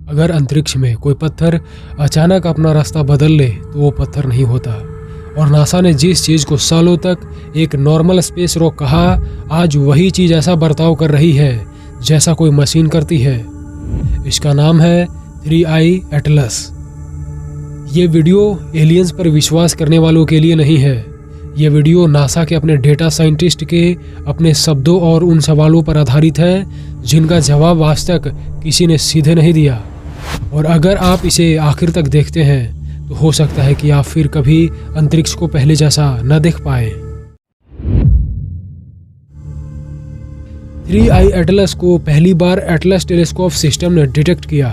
अगर अंतरिक्ष में कोई पत्थर अचानक अपना रास्ता बदल ले तो वो पत्थर नहीं होता। और नासा ने जिस चीज़ को सालों तक एक नॉर्मल स्पेस रॉक कहा, आज वही चीज़ ऐसा बर्ताव कर रही है जैसा कोई मशीन करती है। इसका नाम है 3I एटलस। ये वीडियो एलियंस पर विश्वास करने वालों के लिए नहीं है। ये वीडियो नासा के अपने डेटा साइंटिस्ट के अपने शब्दों और उन सवालों पर आधारित है जिनका जवाब आज तक किसी ने सीधे नहीं दिया। और अगर आप इसे आखिर तक देखते हैं तो हो सकता है कि आप फिर कभी अंतरिक्ष को पहले जैसा न देख पाए। 3I एटलस को पहली बार एटलस टेलीस्कोप सिस्टम ने डिटेक्ट किया।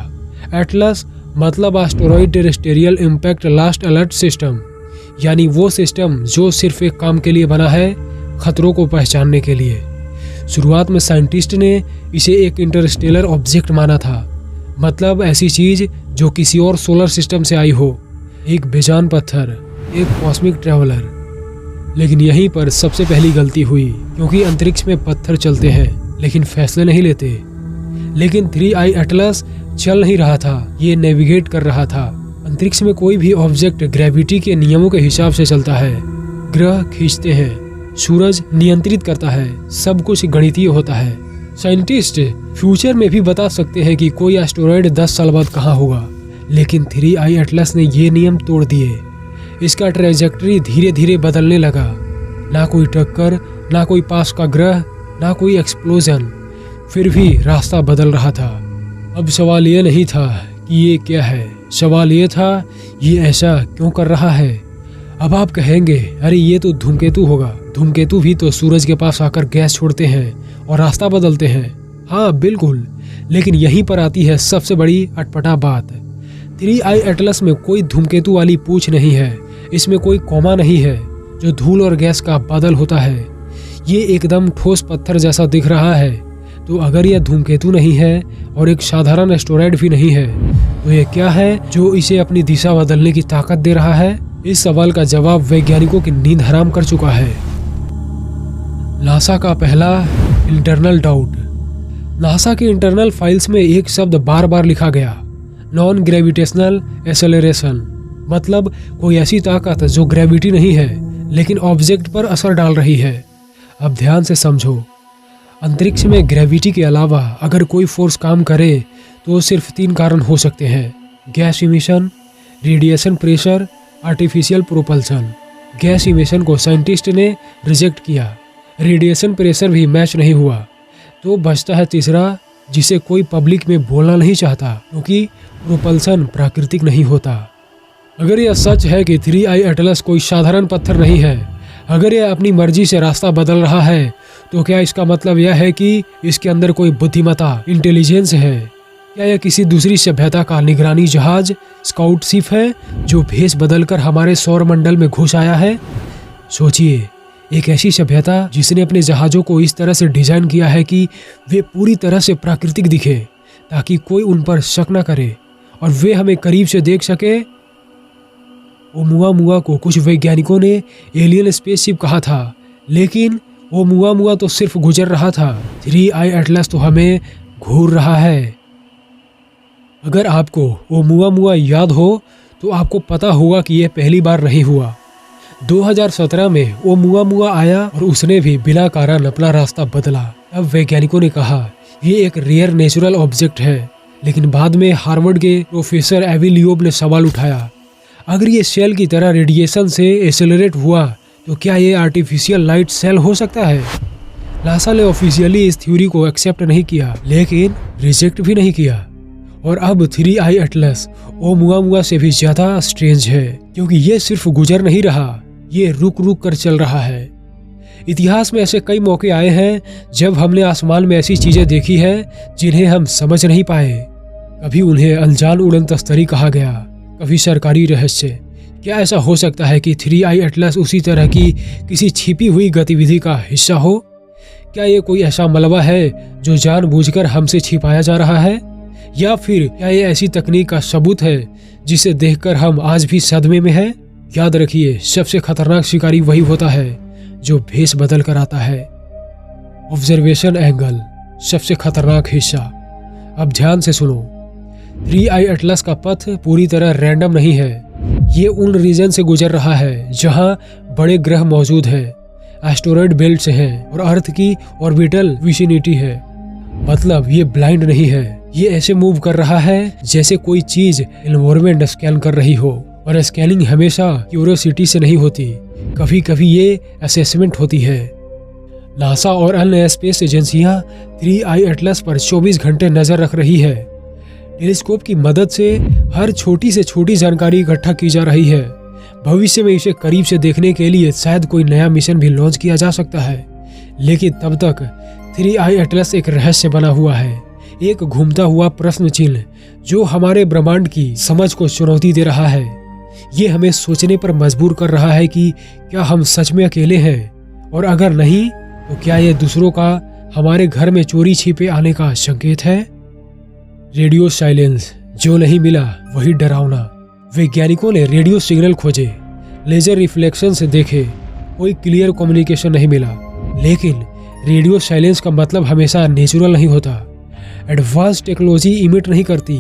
एटलस मतलब asteroid terrestrial impact last alert system, यानी वो सिस्टम जो सिर्फ एक काम के लिए बना है, खतरों को पहचानने के लिए। शुरुआत में साइंटिस्ट ने इसे एक इंटरस्टेलर ऑब्जेक्ट माना था, मतलब ऐसी चीज जो किसी और सोलर सिस्टम से आई हो, एक बेजान पत्थर, एक कॉस्मिक ट्रैवलर। लेकिन यहीं पर सबसे पहली गलती हुई, क्योंकि अंतरिक्ष में पत्थर चलते हैं लेकिन फैसले नहीं लेते। लेकिन 3I एटलस चल नहीं रहा था, ये नेविगेट कर रहा था। अंतरिक्ष में कोई भी ऑब्जेक्ट ग्रेविटी के नियमों के हिसाब से चलता है। ग्रह खींचते हैं, सूरज नियंत्रित करता है, सब कुछ गणितीय होता है। साइंटिस्ट फ्यूचर में भी बता सकते हैं कि कोई एस्टेरॉयड 10 साल बाद कहाँ होगा, लेकिन 3I एटलस ने ये नियम तोड़ दिए। इसका ट्रेजेक्टरी धीरे धीरे बदलने लगा। ना कोई टक्कर, ना कोई पास का ग्रह, ना कोई एक्सप्लोजन, फिर भी रास्ता बदल रहा था। अब सवाल ये नहीं था कि ये क्या है, सवाल ये था ये ऐसा क्यों कर रहा है। अब आप कहेंगे, अरे ये तो धूमकेतु होगा। धूमकेतु भी तो सूरज के पास आकर गैस छोड़ते हैं और रास्ता बदलते हैं। हाँ बिल्कुल, लेकिन यहीं पर आती है सबसे बड़ी अटपटा बात। 3I एटलस में कोई धूमकेतु वाली पूंछ नहीं है, इसमें कोई कोमा नहीं है जो धूल और गैस का बादल होता है। ये एकदम ठोस पत्थर जैसा दिख रहा है। तो अगर यह धूमकेतु नहीं है और एक साधारण एस्टेरॉयड भी नहीं है, तो ये क्या है जो इसे अपनी दिशा बदलने की ताकत दे रहा है? इस सवाल का जवाब वैज्ञानिकों की नींद हराम कर चुका है। नासा का पहला इंटरनल डाउट। नासा के इंटरनल फाइल्स में एक शब्द बार बार लिखा गया, नॉन ग्रेविटेशनल एक्सेलरेशन, मतलब कोई ऐसी ताकत जो ग्रेविटी नहीं है लेकिन ऑब्जेक्ट पर असर डाल रही है। अब ध्यान से समझो, अंतरिक्ष में ग्रेविटी के अलावा अगर कोई फोर्स काम करे तो सिर्फ 3 कारण हो सकते हैं: gas emission, radiation pressure, artificial propulsion. Gas emission को साइंटिस्ट ने रिजेक्ट किया, रेडिएशन प्रेशर भी मैच नहीं हुआ। तो बचता है तीसरा, जिसे कोई पब्लिक में बोलना नहीं चाहता, क्योंकि प्रोपल्सन प्राकृतिक नहीं होता। अगर यह सच है कि 3I एटलस कोई साधारण पत्थर नहीं है, अगर यह अपनी मर्जी से रास्ता बदल रहा है, तो क्या इसका मतलब यह है कि इसके अंदर कोई बुद्धिमत्ता, इंटेलिजेंस है? क्या यह किसी दूसरी सभ्यता का निगरानी जहाज, स्काउट शिप है जो भेष बदलकर हमारे सौर मंडल में घुस आया है? सोचिए, एक ऐसी सभ्यता जिसने अपने जहाज़ों को इस तरह से डिजाइन किया है कि वे पूरी तरह से प्राकृतिक दिखे, ताकि कोई उन पर शक न करे और वे हमें करीब से देख सके। ओमुआमुआ को कुछ वैज्ञानिकों ने एलियन स्पेसशिप कहा था, लेकिन ओमुआमुआ तो सिर्फ गुजर रहा था। 3I एटलस तो हमें घूर रहा है। अगर आपको ओमुआमुआ याद हो तो आपको पता होगा कि यह पहली बार नहीं हुआ। 2017 में ओमुआमुआ आया और उसने भी बिना कारण अपना रास्ता बदला। अब वैज्ञानिकों ने कहा ये एक रेयर नेचुरल ऑब्जेक्ट है, लेकिन बाद में हार्वर्ड के प्रोफेसर एवी लियोब ने सवाल उठाया, अगर ये सेल की तरह रेडिएशन से एक्सेलरेट हुआ तो क्या ये आर्टिफिशियल लाइट सेल हो सकता है? नासा ने ऑफिशियली इस थ्योरी को एक्सेप्ट नहीं किया, लेकिन रिजेक्ट भी नहीं किया। और अब 3I एटलस ओमुआमुआ से भी ज्यादा स्ट्रेंज है, क्योंकि ये सिर्फ गुजर नहीं रहा, ये रुक रुक कर चल रहा है। इतिहास में ऐसे कई मौके आए हैं जब हमने आसमान में ऐसी चीजें देखी हैं जिन्हें हम समझ नहीं पाए। कभी उन्हें अनजान उड़न तस्तरी कहा गया, कभी सरकारी रहस्य। क्या ऐसा हो सकता है कि 3I एटलस उसी तरह की किसी छिपी हुई गतिविधि का हिस्सा हो? क्या ये कोई ऐसा मलबा है जो जानबूझकर हमसे छिपाया जा रहा है, या फिर क्या ये ऐसी तकनीक का सबूत है जिसे देखकर हम आज भी सदमे में हैं? याद रखिए, सबसे खतरनाक शिकारी वही होता है जो भेष बदल कर आता है। ऑब्जर्वेशन एंगल, सबसे खतरनाक हिस्सा। अब ध्यान से सुनो। 3I एटलस का पथ पूरी तरह रैंडम नहीं है। ये उन रीजन से गुजर रहा है जहां बड़े ग्रह मौजूद हैं, एस्टेरॉयड बेल्ट्स हैं और अर्थ की ऑर्बिटल विसिनिटी है। मतलब ये ब्लाइंड नहीं है, ये ऐसे मूव कर रहा है जैसे कोई चीज एनवायरनमेंट स्कैन कर रही हो। और स्कैनिंग हमेशा क्यूरियोसिटी से नहीं होती, कभी कभी ये असेसमेंट होती है। नासा और अन्य स्पेस एजेंसियां 3I एटलस पर 24 घंटे नजर रख रही है। टेलीस्कोप की मदद से हर छोटी से छोटी जानकारी इकट्ठा की जा रही है। भविष्य में इसे करीब से देखने के लिए शायद कोई नया मिशन भी लॉन्च किया जा सकता है, लेकिन तब तक 3I एटलस एक रहस्य बना हुआ है, एक घूमता हुआ प्रश्न चिन्ह जो हमारे ब्रह्मांड की समझ को चुनौती दे रहा है। ये हमें सोचने पर मजबूर कर रहा है कि क्या हम सच में अकेले हैं, और अगर नहीं तो क्या ये दूसरों का हमारे घर में चोरी छिपे आने का संकेत है। रेडियो साइलेंस, जो नहीं मिला वही डरावना। वैज्ञानिकों ने रेडियो सिग्नल खोजे, लेजर रिफ्लेक्शन से देखे, कोई क्लियर कम्युनिकेशन नहीं मिला। लेकिन रेडियो साइलेंस का मतलब हमेशा नेचुरल नहीं होता। एडवांस टेक्नोलॉजी इमिट नहीं करती,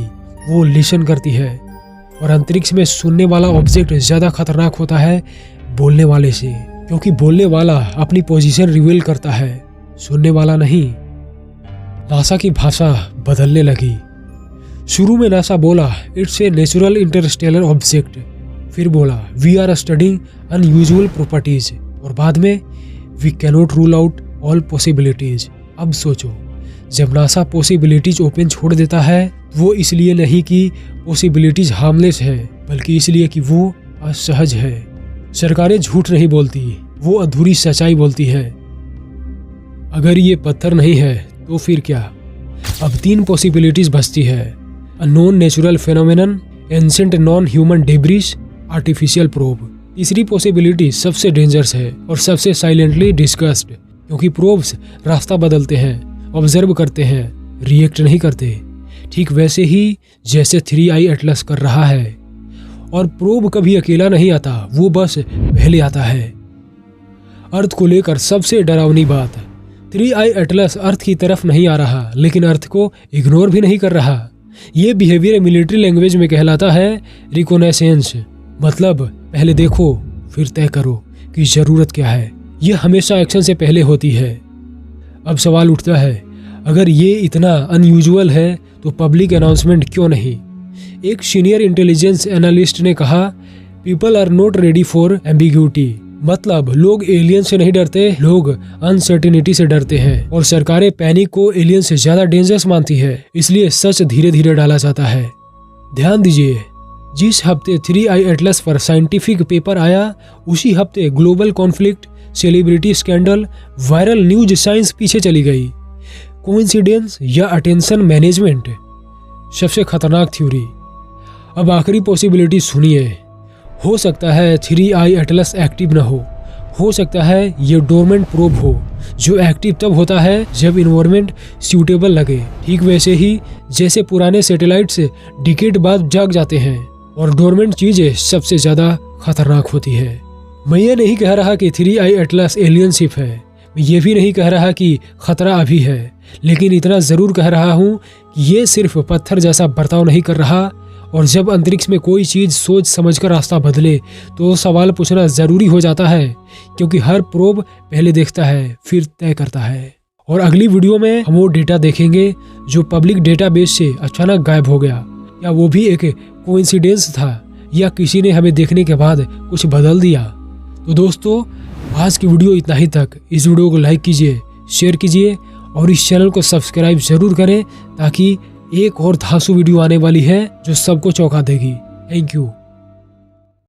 वो लिसन करती है। और अंतरिक्ष में सुनने वाला ऑब्जेक्ट ज्यादा खतरनाक होता है बोलने वाले से, क्योंकि बोलने वाला अपनी पोजीशन रिवील करता है, सुनने वाला नहीं। नासा की भाषा बदलने लगी। शुरू में नासा बोला it's a natural interstellar object, फिर बोला we are studying unusual properties, और बाद में we cannot rule out all possibilities. अब सोचो, जब नासा पॉसिबिलिटीज ओपन छोड़ देता है, वो इसलिए नहीं कि पॉसिबिलिटीज हार्मलेस है, बल्कि इसलिए कि वो असहज है। सरकारें झूठ नहीं बोलती, वो अधूरी सच्चाई बोलती है। अगर ये पत्थर नहीं है तो फिर क्या? अब 3 पॉसिबिलिटीज बचती है, unknown natural phenomenon, ancient non human debris, artificial probe. तीसरी पॉसिबिलिटी सबसे डेंजरस है और सबसे साइलेंटली डिस्कस्ड, क्योंकि प्रोब्स रास्ता बदलते हैं, ऑब्जर्व करते हैं, रिएक्ट नहीं करते। ठीक वैसे ही जैसे 3I एटलस कर रहा है। और प्रोब कभी अकेला नहीं आता, वो बस पहले आता है। अर्थ को लेकर सबसे डरावनी बात, 3I एटलस अर्थ की तरफ नहीं आ रहा, लेकिन अर्थ को इग्नोर भी नहीं कर रहा। ये बिहेवियर मिलिट्री लैंग्वेज में कहलाता है रिकोनेसेंस, मतलब पहले देखो फिर तय करो कि जरूरत क्या है। यह हमेशा एक्शन से पहले होती है। अब सवाल उठता है, अगर ये इतना अनयूजुअल है तो पब्लिक अनाउंसमेंट क्यों नहीं? एक सीनियर इंटेलिजेंस एनालिस्ट ने कहा, people are not ready for ambiguity. मतलब लोग एलियन से नहीं डरते, लोग अनसर्टेनिटी से डरते हैं। और सरकारें पैनिक को एलियन से ज्यादा डेंजरस मानती है, इसलिए सच धीरे धीरे डाला जाता है। ध्यान दीजिए, जिस हफ्ते 3I एटलस पर साइंटिफिक पेपर आया, उसी हफ्ते global conflict, celebrity scandal, viral news science पीछे चली गई। कोइंसिडेंस या अटेंशन मैनेजमेंट? सबसे खतरनाक थ्योरी। अब आखिरी पॉसिबिलिटी सुनिए। हो सकता है 3I एटलस एक्टिव न हो सकता है ये डोरमेंट प्रोब हो, जो एक्टिव तब होता है जब इन्वायरमेंट सूटेबल लगे। ठीक वैसे ही जैसे पुराने सैटेलाइट्स डिकेड बाद जाग जाते हैं, और डोरमेंट चीजें सबसे ज्यादा खतरनाक होती है। मैं ये नहीं कह रहा कि 3I एटलस एलियन शिप है, मैं ये भी नहीं कह रहा कि खतरा अभी है, लेकिन इतना जरूर कह रहा हूँ कि ये सिर्फ पत्थर जैसा बर्ताव नहीं कर रहा। और जब अंतरिक्ष में कोई चीज सोच समझकर रास्ता बदले तो सवाल पूछना जरूरी हो जाता है, क्योंकि हर प्रोब पहले देखता है फिर तय करता है। और अगली वीडियो में हम वो डेटा देखेंगे जो पब्लिक डेटाबेस से अचानक गायब हो गया। या वो भी एक कोइंसिडेंस था, या किसी ने हमें देखने के बाद कुछ बदल दिया। तो दोस्तों, आज की वीडियो इतना ही तक। इस वीडियो को लाइक कीजिए, शेयर कीजिए और इस चैनल को सब्सक्राइब जरूर करें, ताकि एक और धांसू वीडियो आने वाली है जो सबको चौंका देगी। Thank you.